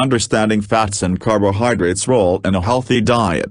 Understanding fats and carbohydrates' role in a healthy diet.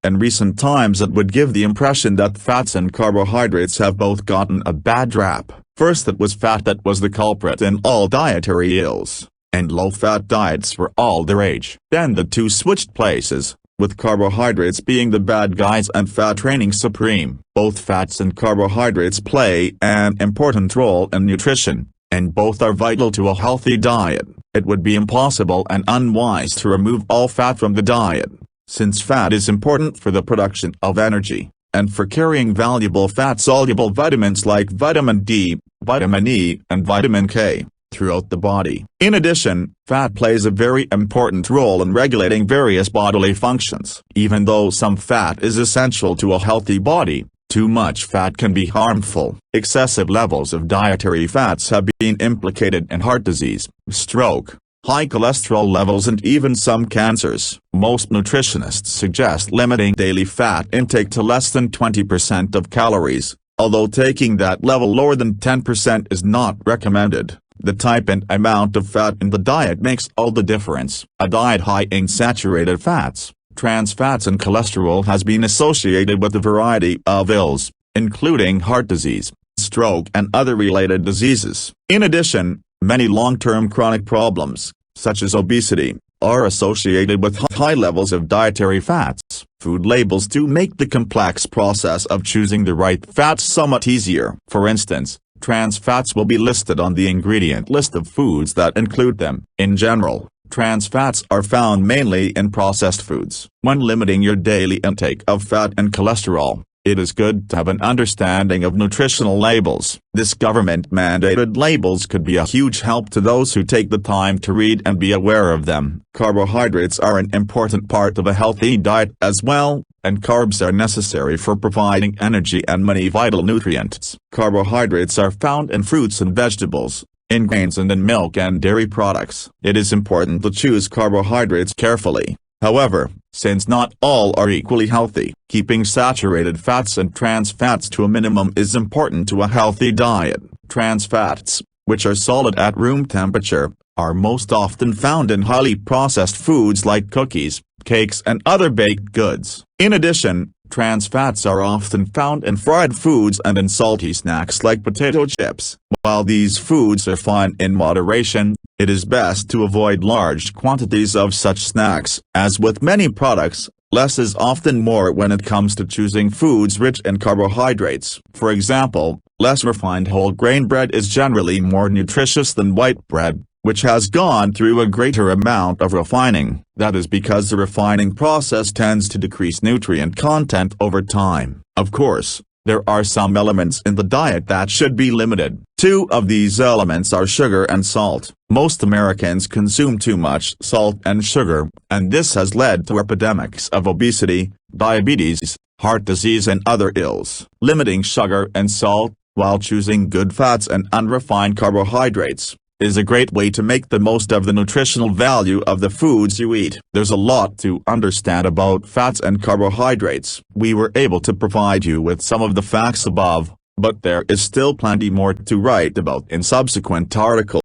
In recent times it would give the impression that fats and carbohydrates have both gotten a bad rap. First it was fat that was the culprit in all dietary ills, and low-fat diets were all the rage. Then the two switched places, with carbohydrates being the bad guys and fat reigning supreme. Both fats and carbohydrates play an important role in nutrition, and both are vital to a healthy diet. It would be impossible and unwise to remove all fat from the diet, since fat is important for the production of energy, and for carrying valuable fat-soluble vitamins like vitamin D, vitamin E, and vitamin K throughout the body. In addition, fat plays a very important role in regulating various bodily functions. Even though some fat is essential to a healthy body, too much fat can be harmful. Excessive levels of dietary fats have been implicated in heart disease, stroke, high cholesterol levels and even some cancers. Most nutritionists suggest limiting daily fat intake to less than 20% of calories, although taking that level lower than 10% is not recommended. The type and amount of fat in the diet makes all the difference. A diet high in saturated fats, trans fats and cholesterol has been associated with a variety of ills, including heart disease, stroke and other related diseases. In addition, many long-term chronic problems, such as obesity, are associated with high levels of dietary fats. Food labels do make the complex process of choosing the right fats somewhat easier. For instance, trans fats will be listed on the ingredient list of foods that include them. In general, trans fats are found mainly in processed foods. When limiting your daily intake of fat and cholesterol, it is good to have an understanding of nutritional labels. This government-mandated labels could be a huge help to those who take the time to read and be aware of them. Carbohydrates are an important part of a healthy diet as well, and carbs are necessary for providing energy and many vital nutrients. Carbohydrates are found in fruits and vegetables, in grains and in milk and dairy products. It is important to choose carbohydrates carefully. However, since not all are equally healthy, keeping saturated fats and trans fats to a minimum is important to a healthy diet. Trans fats, which are solid at room temperature, are most often found in highly processed foods like cookies, cakes and other baked goods. In addition, trans fats are often found in fried foods and in salty snacks like potato chips. While these foods are fine in moderation, it is best to avoid large quantities of such snacks. As with many products, less is often more when it comes to choosing foods rich in carbohydrates. For example, less refined whole grain bread is generally more nutritious than white bread, which has gone through a greater amount of refining. That is because the refining process tends to decrease nutrient content over time. Of course, there are some elements in the diet that should be limited. Two of these elements are sugar and salt. Most Americans consume too much salt and sugar, and this has led to epidemics of obesity, diabetes, heart disease and other ills. Limiting sugar and salt, while choosing good fats and unrefined carbohydrates, is a great way to make the most of the nutritional value of the foods you eat. There's a lot to understand about fats and carbohydrates. We were able to provide you with some of the facts above, but there is still plenty more to write about in subsequent articles.